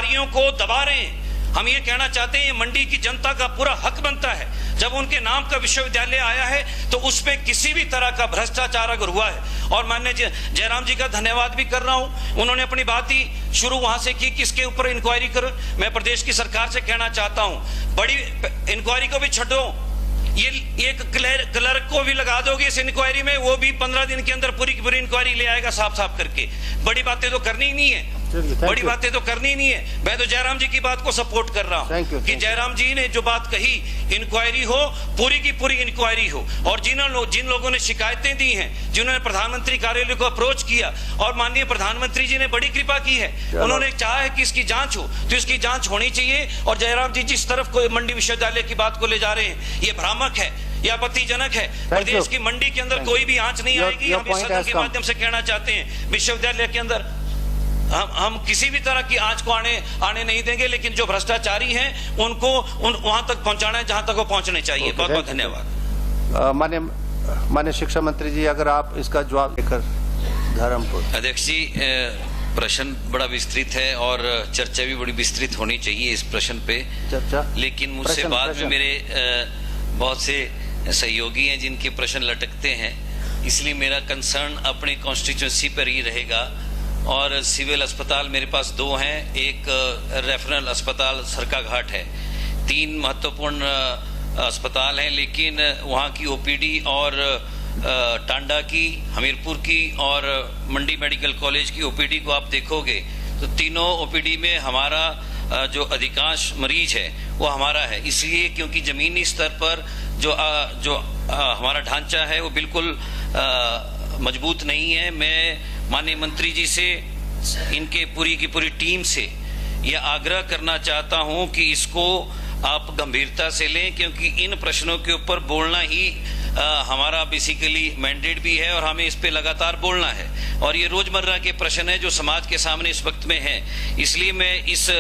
अधिकारियों को दबा रहे हैं। हम ये कहना चाहते हैं, ये मंडी की जनता का पूरा हक बनता है। जब उनके नाम का विश्वविद्यालय आया है तो उसमें किसी भी तरह का भ्रष्टाचार अगर हुआ है, और माननीय जयराम जी का धन्यवाद भी कर रहा हूं, उन्होंने अपनी बात ही शुरू वहां से की कि इसके ऊपर इंक्वायरी करो। मैं प्रदेश की सरकार से कहना चाहता हूं, बड़ी इंक्वायरी को भी छोड़ो, ये एक क्लर्क को भी लगा दोगे इस इंक्वायरी में, वो भी 15 दिन के अंदर पूरी की पूरी इंक्वायरी ले आएगा साफ साफ करके। बड़ी बातें तो करनी ही नहीं है, बड़ी बातें तो करनी ही नहीं है। मैं तो जयराम जी की बात को सपोर्ट कर रहा हूं कि जयराम जी ने जो बात कही, इंक्वायरी हो, पूरी की पूरी इंक्वायरी हो। और जिन लोगों ने शिकायतें दी हैं, जिन्होंने प्रधानमंत्री कार्यालय को अप्रोच किया, और माननीय प्रधानमंत्री जी ने बड़ी कृपा की है, उन्होंने चाहा है कि इसकी जांच हो, तो इसकी जांच होनी चाहिए। और जयराम जी जिस तरफ को मंडी विश्वविद्यालय की बात को ले जा रहे हैं, ये भ्रामक है, ये आपत्तिजनक है। प्रदेश की मंडी के अंदर कोई भी आंच नहीं आएगी। हम इस सदन के माध्यम से कहना चाहते हैं, विश्वविद्यालय के अंदर हम किसी भी तरह की आंच को आने नहीं देंगे, लेकिन जो भ्रष्टाचारी हैं उनको वहां तक पहुंचाना है जहां तक वो पहुंचने चाहिए। बहुत बहुत धन्यवाद। माननीय शिक्षा मंत्री जी, अगर आप इसका जवाब देकर धर्मपुर। अध्यक्ष जी, प्रश्न बड़ा विस्तृत है और चर्चा भी बड़ी विस्तृत होनी चाहिए इस प्रश्न पे चर्चा, लेकिन मुझसे बाद में मेरे बहुत से सहयोगी हैं जिनके प्रश्न लटकते हैं, इसलिए मेरा कंसर्न अपनी कॉन्स्टिट्यूंसी पर ही रहेगा। और सिविल अस्पताल मेरे पास 2 हैं, एक रेफरल अस्पताल सरकाघाट है, 3 महत्वपूर्ण अस्पताल हैं, लेकिन वहाँ की ओपीडी और टांडा की, हमीरपुर की और मंडी मेडिकल कॉलेज की ओपीडी को आप देखोगे तो तीनों ओपीडी में हमारा जो अधिकांश मरीज है वो हमारा है। इसलिए क्योंकि जमीनी स्तर पर जो हमारा ढांचा है वो बिल्कुल मजबूत नहीं है। मैं माननीय मंत्री जी से, इनके पूरी की पूरी टीम से यह आग्रह करना चाहता हूं कि इसको आप गंभीरता से लें, क्योंकि इन प्रश्नों के ऊपर बोलना ही हमारा बेसिकली मैंडेट भी है और हमें इस पे लगातार बोलना है। और ये रोजमर्रा के प्रश्न है जो समाज के सामने इस वक्त में है। इसलिए मैं इस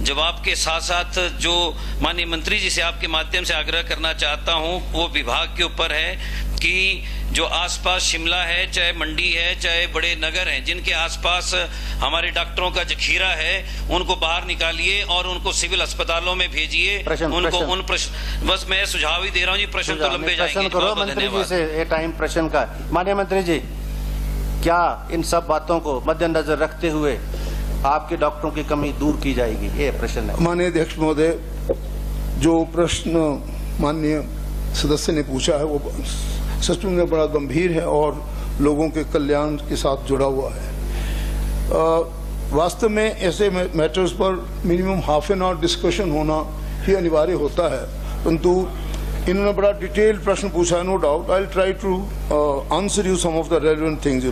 जवाब के साथ साथ जो माननीय मंत्री जी से आपके माध्यम से आग्रह करना चाहता हूं, वो विभाग के ऊपर है कि जो आसपास शिमला है, चाहे मंडी है, चाहे बड़े नगर हैं, जिनके आसपास हमारे डॉक्टरों का जखीरा है, उनको बाहर निकालिए और उनको सिविल अस्पतालों में भेजिए। उन प्रश्न बस मैं सुझाव ही दे रहा हूँ जी, प्रश्न तो लंबे जाएंगे। मंत्री जी से ये टाइम प्रश्न का। माननीय मंत्री जी, क्या इन सब बातों को मद्देनजर रखते हुए आपके डॉक्टरों की कमी दूर की जाएगी? ये प्रश्न है। माननीय अध्यक्ष महोदय, जो प्रश्न माननीय सदस्य ने पूछा है वो सच में बड़ा गंभीर है और लोगों के कल्याण के साथ जुड़ा हुआ है। वास्तव में ऐसे मैटर्स पर minimum half an hour discussion होना ही अनिवार्य होता है, परंतु इन्होंने बड़ा डिटेल प्रश्न पूछा है। No doubt I will try to answer you some of the relevant things.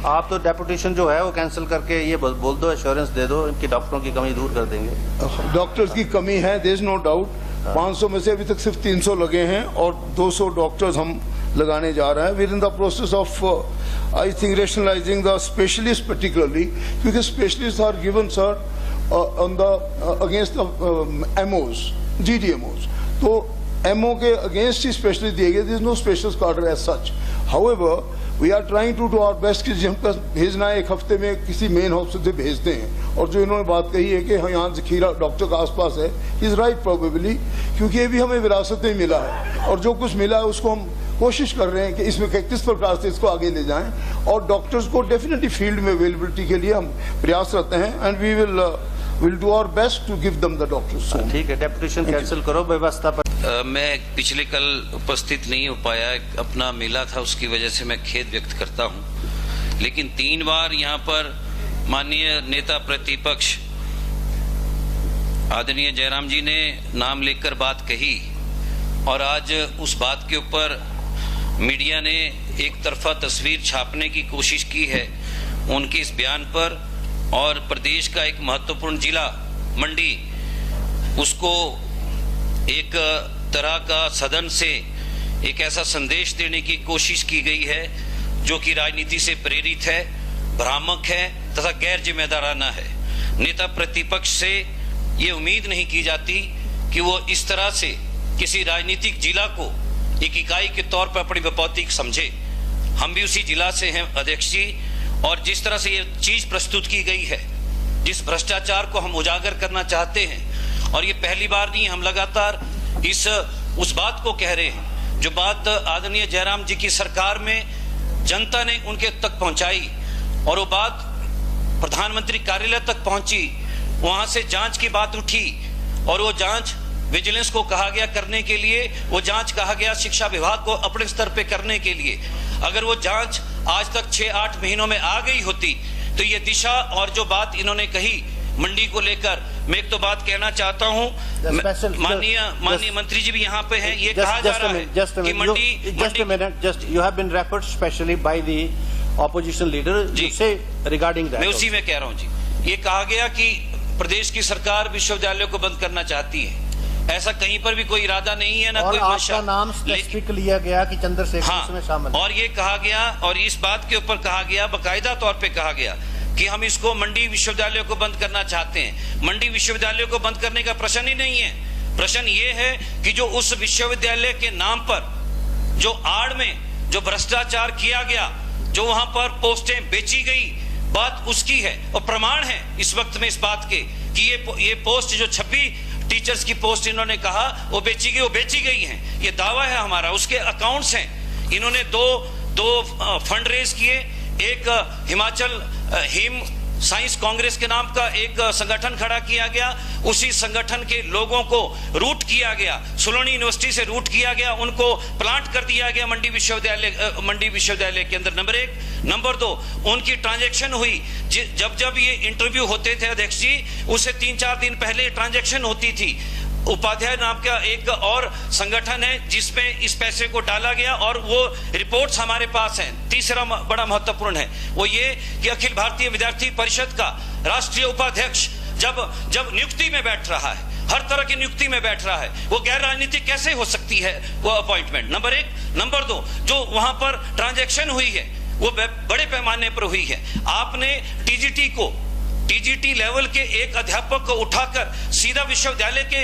आप तो डेपुटेशन जो है वो कैंसिल करके ये बोल दो, एश्योरेंस दे दो, इनकी डॉक्टरों की कमी दूर कर देंगे। डॉक्टर्स की कमी है, देयर इज नो डाउट। 500 में से अभी तक सिर्फ 300 लगे हैं और 200 डॉक्टर्स हम लगाने जा रहे हैं। We are in the process of I think rationalising the specialist particularly, क्योंकि specialist are given sir on the against the MOs, GDMOs। तो एमओ के अगेंस्ट ही स्पेशलिस्ट दिए गए। There is no specialist cadre as such. However we are trying to do our best कि हमको भेजना है 1 हफ्ते में किसी मेन हॉस्पिटल से भेजते हैं। और जो इन्होंने बात कही है कि हम यहाँ जखीरा डॉक्टर का आसपास है, इज राइट प्रोबेबली, क्योंकि ये भी हमें विरासत में मिला है और जो कुछ मिला है उसको हम कोशिश कर रहे हैं कि इसमें किस प्रकार से इसको आगे ले जाएं। और डॉक्टर्स को डेफिनेटली फील्ड में अवेलेबिलिटी के लिए हम प्रयासरत हैं and we will do our best to give them the doctors. ठीक है, डेपुटेशन कैंसिल करो, व्यवस्था पर। मैं पिछले कल उपस्थित नहीं हो पाया, अपना मिला था, उसकी वजह से मैं खेद व्यक्त करता हूं। लेकिन 3 बार यहाँ पर माननीय नेता प्रतिपक्ष आदरणीय जयराम जी ने नाम लेकर बात कही और आज उस बात के ऊपर मीडिया ने एक तरफा तस्वीर छापने की कोशिश की है उनके इस बयान पर, और प्रदेश का एक महत्वपूर्ण जिला मंडी, उसको एक तरह का सदन से एक ऐसा संदेश देने की कोशिश की गई है जो कि राजनीति से प्रेरित है, भ्रामक है तथा गैर जिम्मेदाराना है। नेता प्रतिपक्ष से ये उम्मीद नहीं की जाती कि वो इस तरह से किसी राजनीतिक जिला को एक इकाई के तौर पर अपनी विपौती समझे। हम भी उसी जिला से हैं अध्यक्ष जी, और जिस तरह से ये चीज प्रस्तुत की गई है जिस भ्रष्टाचार को हम उजागर करना चाहते हैं, और ये पहली बार नहीं, हम लगातार उस बात को कह रहे हैं जो बात आदरणीय जयराम जी की सरकार में जनता ने उनके तक पहुंचाई, और वो बात प्रधानमंत्री कार्यालय तक पहुंची, वहां से जांच की बात उठी, और वो जांच विजिलेंस को कहा गया करने के लिए, वो जांच कहा गया शिक्षा विभाग को अपने स्तर पे करने के लिए। अगर वो जांच आज तक 6-8 महीनों में आ गई होती तो ये दिशा और जो बात इन्होंने कही मंडी को लेकर, मैं एक तो बात कहना चाहता हूं, माननीय मंत्री जी भी यहाँ पे हैं, ये कहा जा रहा है कि Mandi just you have been referred specially by the opposition leader से रिगार्डिंग दैट। मैं उसी में कह रहा हूँ जी, ये कहा गया कि प्रदेश की सरकार विश्वविद्यालयों को बंद करना चाहती है, ऐसा कहीं पर भी कोई इरादा नहीं है, ना कोई मंशा। आपका नाम स्पेसिफिक लिया गया कि चंद्रशेखर इसमें शामिल है। और ये कहा गया, और इस बात के ऊपर कहा गया, बाकायदा तौर पे कहा गया कि हम इसको मंडी विश्वविद्यालयों को बंद करना चाहते हैं। मंडी विश्वविद्यालयों को बंद करने का प्रश्न ही नहीं है। प्रश्न ये है कि जो उस विश्वविद्यालय के नाम पर जो आड़ में जो भ्रष्टाचार किया गया, जो वहां पर पोस्टें बेची गई, बात उसकी है, और प्रमाण है इस वक्त में इस बात के कि ये पोस्ट जो 26 टीचर्स की पोस्ट इन्होंने कहा वो बेची गई हैं। ये दावा है हमारा, उसके अकाउंट्स हैं। इन्होंने दो फंड रेज किए, एक हिमाचल हिम साइंस कांग्रेस के नाम का एक संगठन खड़ा किया गया, उसी संगठन के लोगों को रूट किया गया, सोलोनी यूनिवर्सिटी से रूट किया गया, उनको प्लांट कर दिया गया मंडी विश्वविद्यालय के अंदर। नंबर 1। नंबर 2, उनकी ट्रांजैक्शन हुई जब ये इंटरव्यू होते थे अध्यक्ष जी, उससे 3-4 दिन पहले ट्रांजैक्शन होती थी। उपाध्याय नाम का एक और संगठन है जिसमें इस पैसे को डाला गया, और वो रिपोर्ट्स हमारे पास हैं। तीसरा बड़ा महत्वपूर्ण है वो ये कि अखिल भारतीय विद्यार्थी परिषद का राष्ट्रीय उपाध्यक्ष जब नियुक्ति में बैठ रहा है, हर तरह की नियुक्ति में बैठ रहा है, वो गैर राजनीतिक कैसे हो सकती है वो अपॉइंटमेंट। नंबर 1। नंबर 2, जो वहां पर ट्रांजैक्शन हुई है वो बड़े पैमाने पर हुई है। आपने टीजीटी लेवल के एक अध्यापक को उठाकर सीधा विश्वविद्यालय के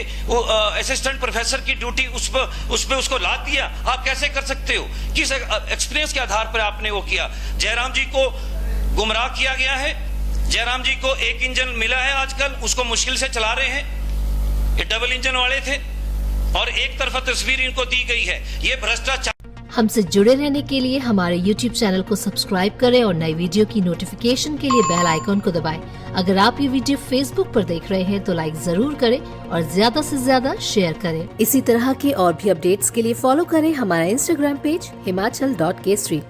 असिस्टेंट प्रोफेसर की ड्यूटी उस पे उसको लाद दिया। आप कैसे कर सकते हो? किस एक्सपीरियंस के आधार पर आपने वो किया? जयराम जी को गुमराह किया गया है। जयराम जी को एक इंजन मिला है आजकल, उसको मुश्किल से चला रहे हैं। ये डबल इंजन वाले थे और एक तरफा तस्वीर इनको दी गई है। ये भ्रष्टाचार। हमसे जुड़े रहने के लिए हमारे YouTube चैनल को सब्सक्राइब करें और नई वीडियो की नोटिफिकेशन के लिए बेल आइकॉन को दबाएं। अगर आप ये वीडियो Facebook पर देख रहे हैं तो लाइक जरूर करें और ज्यादा से ज्यादा शेयर करें। इसी तरह के और भी अपडेट्स के लिए फॉलो करें हमारा Instagram पेज himachal.kesri।